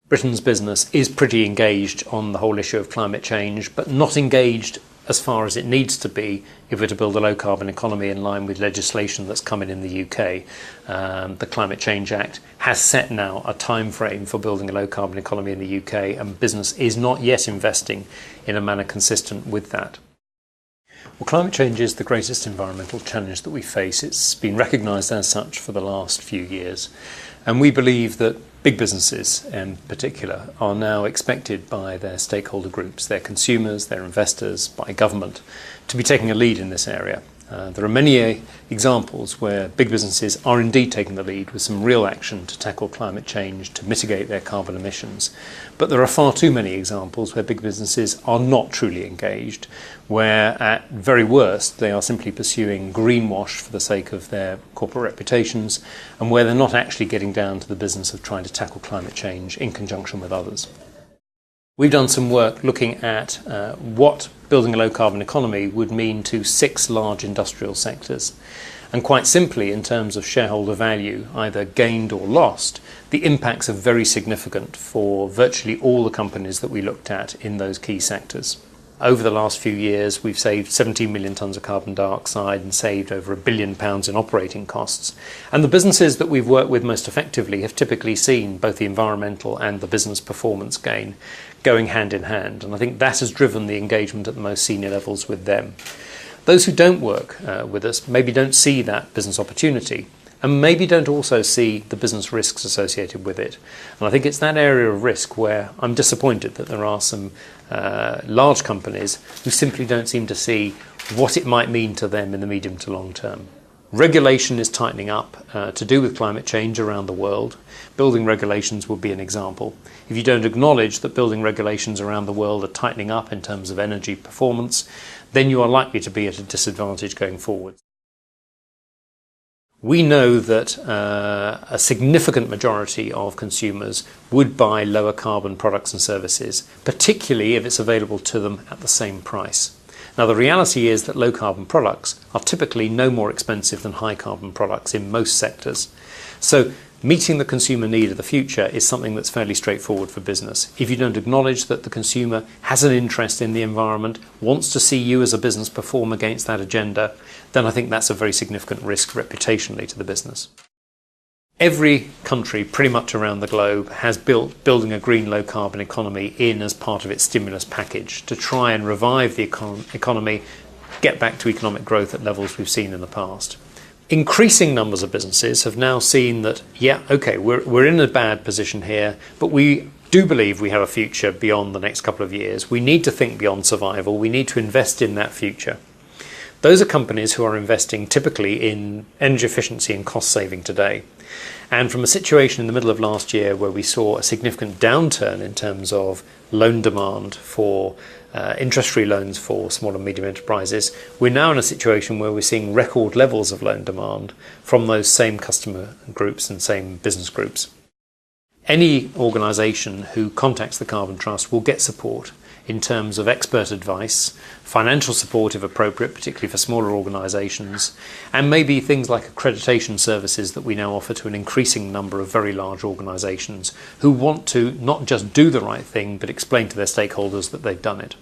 Britain's business is pretty engaged on the whole issue of climate change, but not engaged as far as it needs to be if we're to build a low carbon economy in line with legislation that's coming in the UK. The Climate Change Act has set now a time frame for building a low carbon economy in the UK, and business is not yet investing in a manner consistent with that. Well, climate change is the greatest environmental challenge that we face. It's been recognised as such for the last few years. And we believe that big businesses in particular are now expected by their stakeholder groups, their consumers, their investors, by government, to be taking a lead in this area. There are many examples where big businesses are indeed taking the lead with some real action to tackle climate change, to mitigate their carbon emissions. But there are far too many examples where big businesses are not truly engaged, where at very worst they are simply pursuing greenwash for the sake of their corporate reputations, and where they're not actually getting down to the business of trying to tackle climate change in conjunction with others. We've done some work looking at what building a low-carbon economy would mean to 6 large industrial sectors. And quite simply, in terms of shareholder value, either gained or lost, the impacts are very significant for virtually all the companies that we looked at in those key sectors. Over the last few years, we've saved 17 million tonnes of carbon dioxide and saved over £1 billion in operating costs. And the businesses that we've worked with most effectively have typically seen both the environmental and the business performance gain going hand in hand. And I think that has driven the engagement at the most senior levels with them. Those who don't work with us maybe don't see that business opportunity, and maybe don't also see the business risks associated with it. And I think it's that area of risk where I'm disappointed that there are some large companies who simply don't seem to see what it might mean to them in the medium to long term. Regulation is tightening up to do with climate change around the world. Building regulations will be an example. If you don't acknowledge that building regulations around the world are tightening up in terms of energy performance, then you are likely to be at a disadvantage going forward. We know that a significant majority of consumers would buy lower carbon products and services, particularly if it's available to them at the same price. Now, the reality is that low carbon products are typically no more expensive than high carbon products in most sectors. So meeting the consumer need of the future is something that's fairly straightforward for business. If you don't acknowledge that the consumer has an interest in the environment, wants to see you as a business perform against that agenda, then I think that's a very significant risk reputationally to the business. Every country pretty much around the globe has building a green low carbon economy in as part of its stimulus package to try and revive the economy, get back to economic growth at levels we've seen in the past. Increasing numbers of businesses have now seen that, we're in a bad position here, but we do believe we have a future beyond the next couple of years. We need to think beyond survival. We need to invest in that future. Those are companies who are investing typically in energy efficiency and cost saving today. And from a situation in the middle of last year where we saw a significant downturn in terms of loan demand for interest-free loans for small and medium enterprises, we're now in a situation where we're seeing record levels of loan demand from those same customer groups and same business groups. Any organisation who contacts the Carbon Trust will get support in terms of expert advice, financial support if appropriate, particularly for smaller organisations, and maybe things like accreditation services that we now offer to an increasing number of very large organisations who want to not just do the right thing, but explain to their stakeholders that they've done it.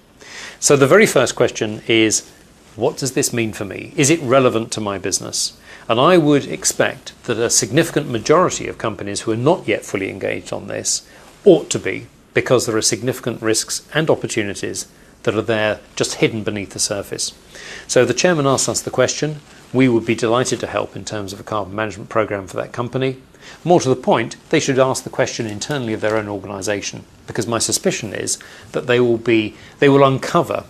So the very first question is, what does this mean for me? Is it relevant to my business? And I would expect that a significant majority of companies who are not yet fully engaged on this ought to be, because there are significant risks and opportunities that are there just hidden beneath the surface. So the chairman asked us the question. We would be delighted to help in terms of a carbon management programme for that company. More to the point, they should ask the question internally of their own organisation, because my suspicion is that they will uncover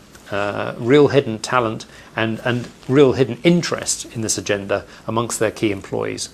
real hidden talent and real hidden interest in this agenda amongst their key employees.